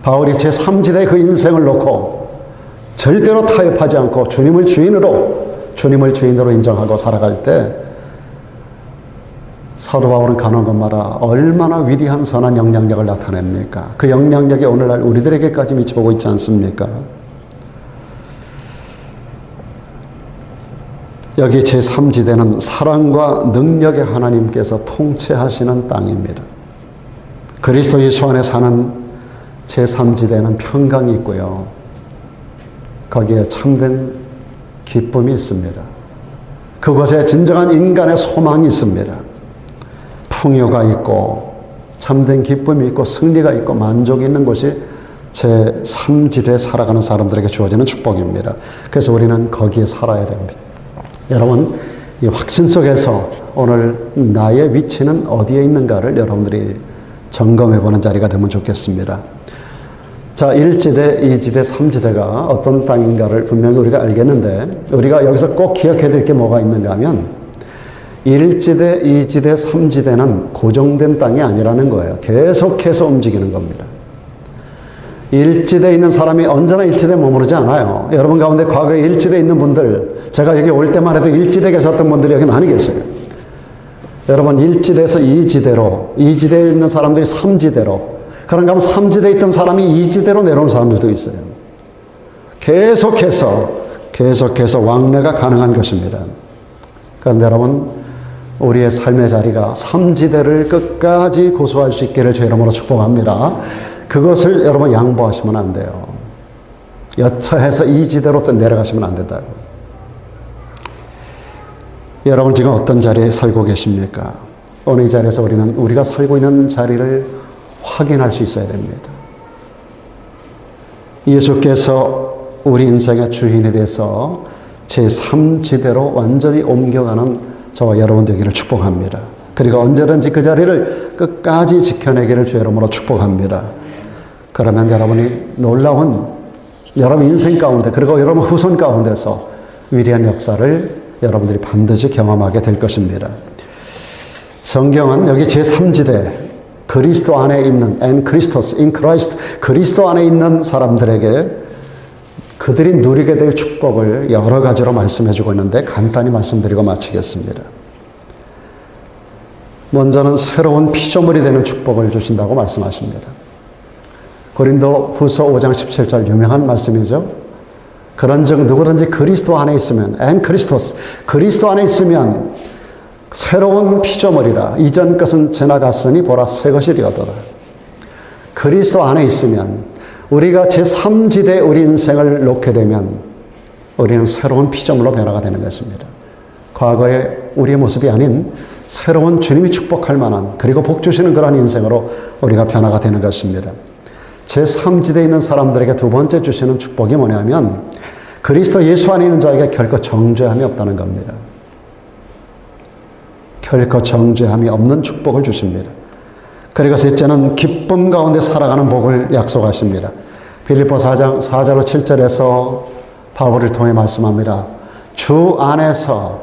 바울이 제3지대 그 인생을 놓고 절대로 타협하지 않고 주님을 주인으로 인정하고 살아갈 때 사도 바울은 가는 곳마다 얼마나 위대한 선한 영향력을 나타냅니까? 그 영향력이 오늘날 우리들에게까지 미쳐보고 있지 않습니까? 여기 제3지대는 사랑과 능력의 하나님께서 통치하시는 땅입니다. 그리스도 예수 안에 사는 제3지대는 평강이 있고요. 거기에 참된 기쁨이 있습니다. 그곳에 진정한 인간의 소망이 있습니다. 풍요가 있고 참된 기쁨이 있고 승리가 있고 만족이 있는 곳이 제3지대에 살아가는 사람들에게 주어지는 축복입니다. 그래서 우리는 거기에 살아야 됩니다. 여러분, 이 확신 속에서 오늘 나의 위치는 어디에 있는가를 여러분들이 점검해보는 자리가 되면 좋겠습니다. 자, 1지대, 2지대, 3지대가 어떤 땅인가를 분명히 우리가 알겠는데 우리가 여기서 꼭 기억해야 될 게 뭐가 있는가 하면 1지대, 2지대, 3지대는 고정된 땅이 아니라는 거예요. 계속해서 움직이는 겁니다. 1지대에 있는 사람이 언제나 1지대에 머무르지 않아요. 여러분 가운데 과거에 1지대에 있는 분들, 제가 여기 올 때만 해도 1지대에 계셨던 분들이 여기 많이 계세요. 여러분 1지대에서 2지대로, 2지대에 있는 사람들이 3지대로, 그런가 하면 3지대에 있던 사람이 2지대로 내려온 사람들도 있어요. 계속해서 왕래가 가능한 것입니다. 그런데 여러분, 우리의 삶의 자리가 3지대를 끝까지 고수할 수 있기를 주의 이름으로 축복합니다. 그것을 여러분 양보하시면 안 돼요. 여차해서 2지대로 또 내려가시면 안 된다고. 여러분 지금 어떤 자리에 살고 계십니까? 오늘 이 자리에서 우리는 우리가 살고 있는 자리를 확인할 수 있어야 됩니다. 예수께서 우리 인생의 주인이 돼서 제3지대로 완전히 옮겨가는 저와 여러분 되기를 축복합니다. 그리고 언제든지 그 자리를 끝까지 지켜내기를 주의 이름으로 축복합니다. 그러면 여러분이 놀라운 여러분 인생 가운데 그리고 여러분 후손 가운데서 위대한 역사를 여러분들이 반드시 경험하게 될 것입니다. 성경은 여기 제3지대 그리스도 안에 있는 in Christ 그리스도 안에 있는 사람들에게 그들이 누리게 될 축복을 여러 가지로 말씀해 주고 있는데 간단히 말씀드리고 마치겠습니다. 먼저는 새로운 피조물이 되는 축복을 주신다고 말씀하십니다. 고린도 후서 5장 17절 유명한 말씀이죠. 그런즉 누구든지 그리스도 안에 있으면 and Christos 그리스도 안에 있으면 새로운 피조물이라 이전 것은 지나갔으니 보라 새 것이 되었도다. 그리스도 안에 있으면 우리가 제3지대에 우리 인생을 놓게 되면 우리는 새로운 피조물로 변화가 되는 것입니다. 과거의 우리의 모습이 아닌 새로운 주님이 축복할 만한 그리고 복 주시는 그런 인생으로 우리가 변화가 되는 것입니다. 제3지대에 있는 사람들에게 두 번째 주시는 축복이 뭐냐면 그리스도 예수 안에 있는 자에게 결코 정죄함이 없다는 겁니다. 결코 정죄함이 없는 축복을 주십니다. 그리고 셋째는 기쁨 가운데 살아가는 복을 약속하십니다. 빌립보 4장 4절로 7절에서 바울을 통해 말씀합니다. 주 안에서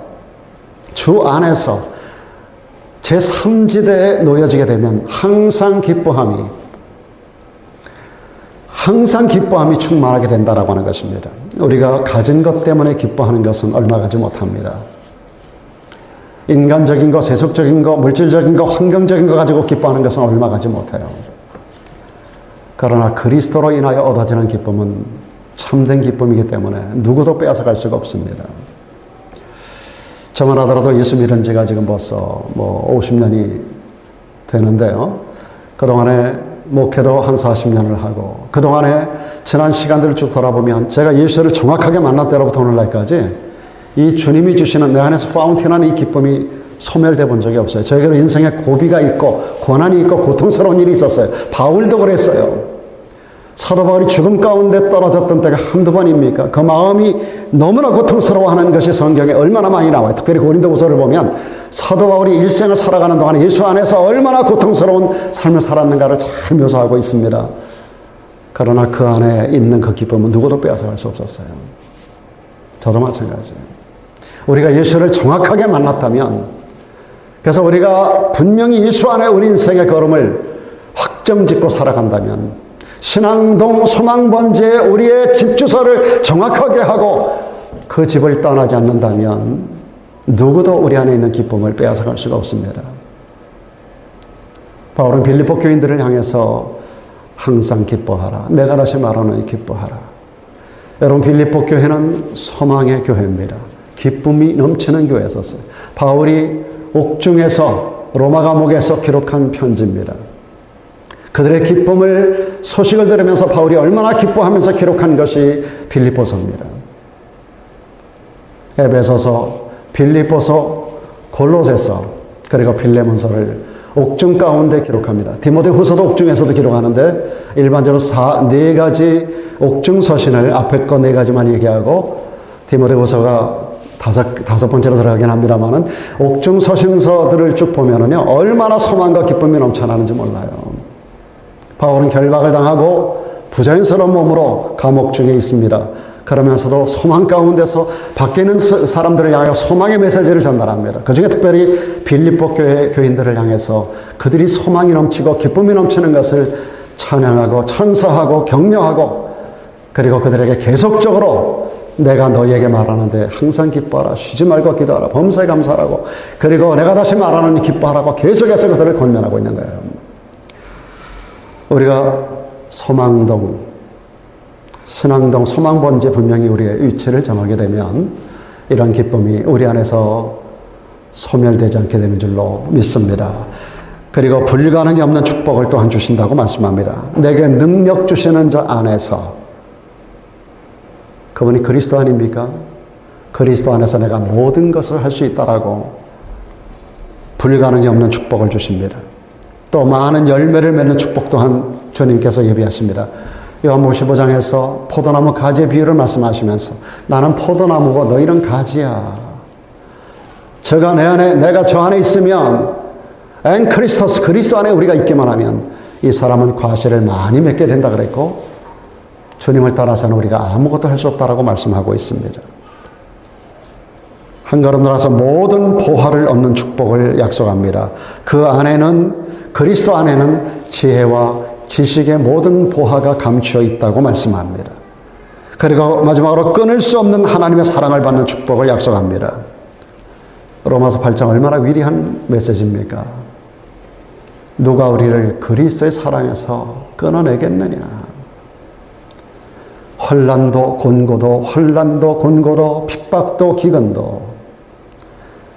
제3지대에 놓여지게 되면 항상 기뻐함이 충만하게 된다라고 하는 것입니다. 우리가 가진 것 때문에 기뻐하는 것은 얼마 가지 못합니다. 인간적인 거, 세속적인 거, 물질적인 거, 환경적인 거 가지고 기뻐하는 것은 얼마 가지 못해요. 그러나 그리스도로 인하여 얻어지는 기쁨은 참된 기쁨이기 때문에 누구도 빼앗아갈 수가 없습니다. 저만 하더라도 예수 믿은 지가 지금 벌써 50년이 되는데요. 그동안에 목회도 한 40년을 하고 그동안에 지난 시간들을 쭉 돌아보면 제가 예수를 정확하게 만날 때로부터 오늘날까지 이 주님이 주시는 내 안에서 파운틴하는 이 기쁨이 소멸돼 본 적이 없어요. 저에게는 인생에 고비가 있고 고난이 있고 고통스러운 일이 있었어요. 바울도 그랬어요. 사도 바울이 죽음 가운데 떨어졌던 때가 한두 번입니까? 그 마음이 너무나 고통스러워하는 것이 성경에 얼마나 많이 나와요. 특별히 고린도후서를 보면 사도 바울이 일생을 살아가는 동안 예수 안에서 얼마나 고통스러운 삶을 살았는가를 잘 묘사하고 있습니다. 그러나 그 안에 있는 그 기쁨은 누구도 빼앗아갈 수 없었어요. 저도 마찬가지예요. 우리가 예수를 정확하게 만났다면, 그래서 우리가 분명히 예수 안에 우리 인생의 걸음을 확정짓고 살아간다면, 신앙동 소망번제에 우리의 집 주소를 정확하게 하고 그 집을 떠나지 않는다면 누구도 우리 안에 있는 기쁨을 빼앗아갈 수가 없습니다. 바울은 빌립보 교인들을 향해서 항상 기뻐하라. 내가 다시 말하노니 기뻐하라. 여러분, 빌립보 교회는 소망의 교회입니다. 기쁨이 넘치는 교회였었어요. 바울이 옥중에서 로마 감옥에서 기록한 편지입니다. 그들의 기쁨을 소식을 들으면서 바울이 얼마나 기뻐하면서 기록한 것이 빌립보서입니다. 에베소서, 빌립보서, 골로새서, 그리고 빌레몬서를 옥중 가운데 기록합니다. 디모데후서도 옥중에서도 기록하는데 일반적으로 네 가지 옥중 서신을 앞에 거 네 가지만 얘기하고 디모데후서가 다섯 번째로 들어가긴 합니다만은 옥중 서신서들을 쭉 보면은요 얼마나 소망과 기쁨이 넘쳐나는지 몰라요. 바울은 결박을 당하고 부자연스러운 몸으로 감옥 중에 있습니다. 그러면서도 소망 가운데서 밖에 있는 사람들을 향하여 소망의 메시지를 전달합니다. 그중에 특별히 빌립보 교회 교인들을 향해서 그들이 소망이 넘치고 기쁨이 넘치는 것을 찬양하고 찬사하고 격려하고 그리고 그들에게 계속적으로 내가 너희에게 말하는데 항상 기뻐하라, 쉬지 말고 기도하라, 범사에 감사하라고, 그리고 내가 다시 말하노니 기뻐하라고 계속해서 그들을 권면하고 있는 거예요. 우리가 소망동, 신앙동, 소망번지에 분명히 우리의 위치를 정하게 되면 이런 기쁨이 우리 안에서 소멸되지 않게 되는 줄로 믿습니다. 그리고 불가능이 없는 축복을 또한 주신다고 말씀합니다. 내게 능력 주시는 자 안에서, 그분이 그리스도 아닙니까? 그리스도 안에서 내가 모든 것을 할 수 있다라고 불가능이 없는 축복을 주십니다. 또 많은 열매를 맺는 축복 또한 주님께서 예비하십니다. 요한복음 15장에서 포도나무 가지의 비유를 말씀하시면서 나는 포도나무고 너희는 가지야. 저가 내 안에, 내가 저 안에 있으면 엔 크리스토스, 그리스도 안에 우리가 있기만 하면 이 사람은 과실을 많이 맺게 된다 그랬고 주님을 따라서는 우리가 아무것도 할 수 없다라고 말씀하고 있습니다. 한 걸음 나아서 모든 보화를 얻는 축복을 약속합니다. 그 안에는, 그리스도 안에는 지혜와 지식의 모든 보화가 감추어 있다고 말씀합니다. 그리고 마지막으로 끊을 수 없는 하나님의 사랑을 받는 축복을 약속합니다. 로마서 8장 얼마나 위대한 메시지입니까? 누가 우리를 그리스도의 사랑에서 끊어내겠느냐? 환난도 곤고도, 환난도 곤고도, 핍박도 기근도,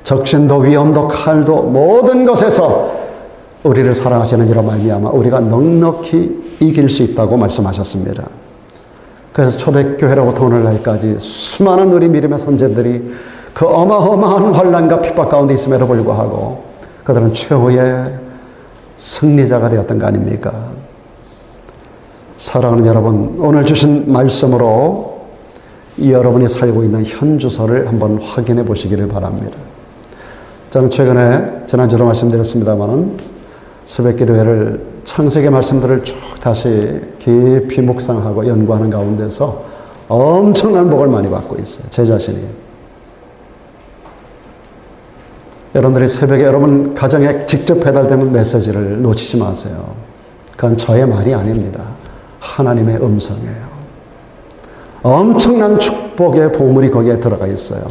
적신도 위험도 칼도 모든 것에서 우리를 사랑하시는 이로 말미암아 우리가 넉넉히 이길 수 있다고 말씀하셨습니다. 그래서 초대교회로부터 오늘날까지 수많은 우리 믿음의 선제들이 그 어마어마한 환난과 핍박 가운데 있음에도 불구하고 그들은 최후의 승리자가 되었던 거 아닙니까? 사랑하는 여러분, 오늘 주신 말씀으로 여러분이 살고 있는 현주소를 한번 확인해 보시기를 바랍니다. 저는 최근에 지난주로 말씀드렸습니다마는 새벽기도회를 창세기 말씀들을 쭉 다시 깊이 묵상하고 연구하는 가운데서 엄청난 복을 많이 받고 있어요. 제 자신이. 여러분들이 새벽에 여러분 가정에 직접 배달되는 메시지를 놓치지 마세요. 그건 저의 말이 아닙니다. 하나님의 음성이에요. 엄청난 축복의 보물이 거기에 들어가 있어요.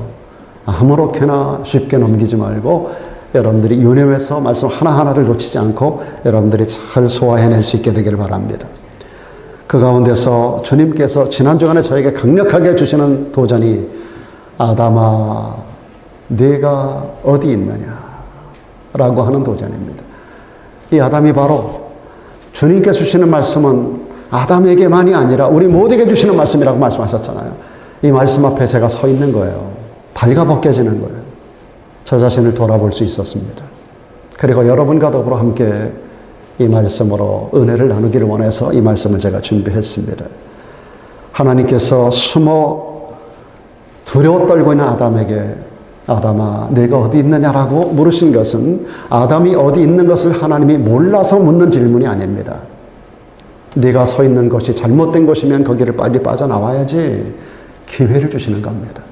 아무렇게나 쉽게 넘기지 말고 여러분들이 유념해서 말씀 하나하나를 놓치지 않고 여러분들이 잘 소화해낼 수 있게 되기를 바랍니다. 그 가운데서 주님께서 지난 주간에 저에게 강력하게 주시는 도전이 아담아 네가 어디 있느냐 라고 하는 도전입니다. 이 아담이 바로 주님께서 주시는 말씀은 아담에게만이 아니라 우리 모두에게 주시는 말씀이라고 말씀하셨잖아요. 이 말씀 앞에 제가 서 있는 거예요. 발가벗겨지는 거예요. 저 자신을 돌아볼 수 있었습니다. 그리고 여러분과 더불어 함께 이 말씀으로 은혜를 나누기를 원해서 이 말씀을 제가 준비했습니다. 하나님께서 숨어 두려워 떨고 있는 아담에게 아담아 네가 어디 있느냐라고 물으신 것은 아담이 어디 있는 것을 하나님이 몰라서 묻는 질문이 아닙니다. 네가 서 있는 것이 잘못된 것이면 거기를 빨리 빠져나와야지 기회를 주시는 겁니다.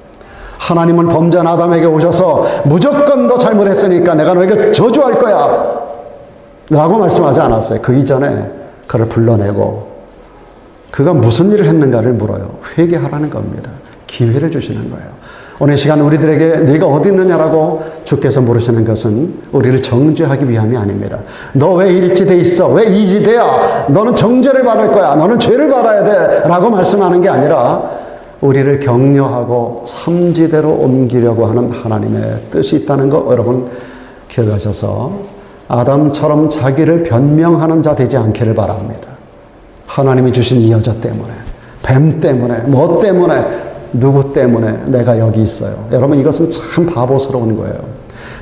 하나님은 범죄한 아담에게 오셔서 무조건 너 잘못했으니까 내가 너에게 저주할 거야 라고 말씀하지 않았어요. 그 이전에 그를 불러내고 그가 무슨 일을 했는가를 물어요. 회개하라는 겁니다. 기회를 주시는 거예요. 오늘 시간 우리들에게 네가 어디 있느냐라고 주께서 물으시는 것은 우리를 정죄하기 위함이 아닙니다. 너 왜 일지돼 있어? 왜 이지돼야? 너는 정죄를 받을 거야. 너는 죄를 받아야 돼 라고 말씀하는 게 아니라 우리를 격려하고 삼지대로 옮기려고 하는 하나님의 뜻이 있다는 거 여러분 기억하셔서 아담처럼 자기를 변명하는 자 되지 않기를 바랍니다. 하나님이 주신 이 여자 때문에, 뱀 때문에, 뭐 때문에, 누구 때문에 내가 여기 있어요. 여러분, 이것은 참 바보스러운 거예요.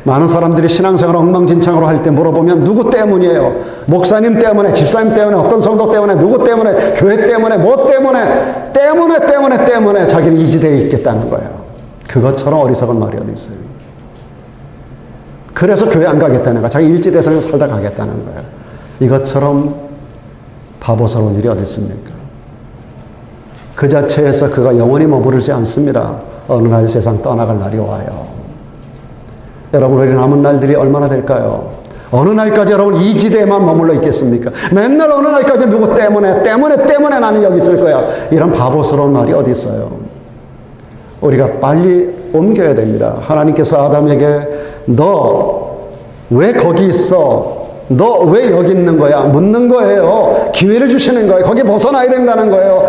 많은 사람들이 신앙생활을 엉망진창으로 할 때 물어보면 누구 때문이에요? 목사님 때문에, 집사님 때문에, 어떤 성도 때문에, 누구 때문에, 교회 때문에, 뭐 때문에 자기는 이지대에 있겠다는 거예요. 그것처럼 어리석은 말이 어디 있어요. 그래서 교회 안 가겠다는 거야. 자기 일지대에서 살다 가겠다는 거예요. 이것처럼 바보스러운 일이 어디 있습니까? 그 자체에서 그가 영원히 머무르지 않습니다. 어느 날 세상 떠나갈 날이 와요. 여러분, 우리 남은 날들이 얼마나 될까요? 어느 날까지 여러분 이지대에만 머물러 있겠습니까? 맨날 어느 날까지 누구 때문에 나는 여기 있을 거야. 이런 바보스러운 말이 어디 있어요? 우리가 빨리 옮겨야 됩니다. 하나님께서 아담에게 너 왜 거기 있어? 너 왜 여기 있는 거야? 묻는 거예요. 기회를 주시는 거예요. 거기 벗어나야 된다는 거예요.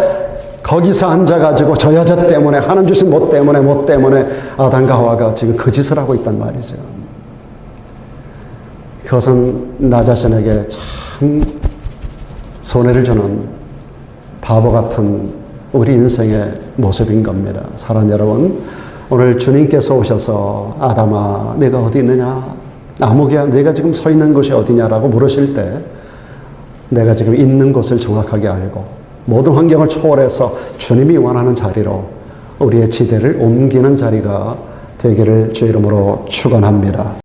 거기서 앉아가지고 저 여자 때문에, 하나님 주신 뭐 때문에 아담과 하와가 지금 그 짓을 하고 있단 말이죠. 그것은 나 자신에게 참 손해를 주는 바보 같은 우리 인생의 모습인 겁니다. 사랑하는 여러분, 오늘 주님께서 오셔서 아담아 내가 어디 있느냐? 아무개야 내가 지금 서 있는 곳이 어디냐라고 물으실 때 내가 지금 있는 곳을 정확하게 알고 모든 환경을 초월해서 주님이 원하는 자리로 우리의 지대를 옮기는 자리가 되기를 주 이름으로 축원합니다.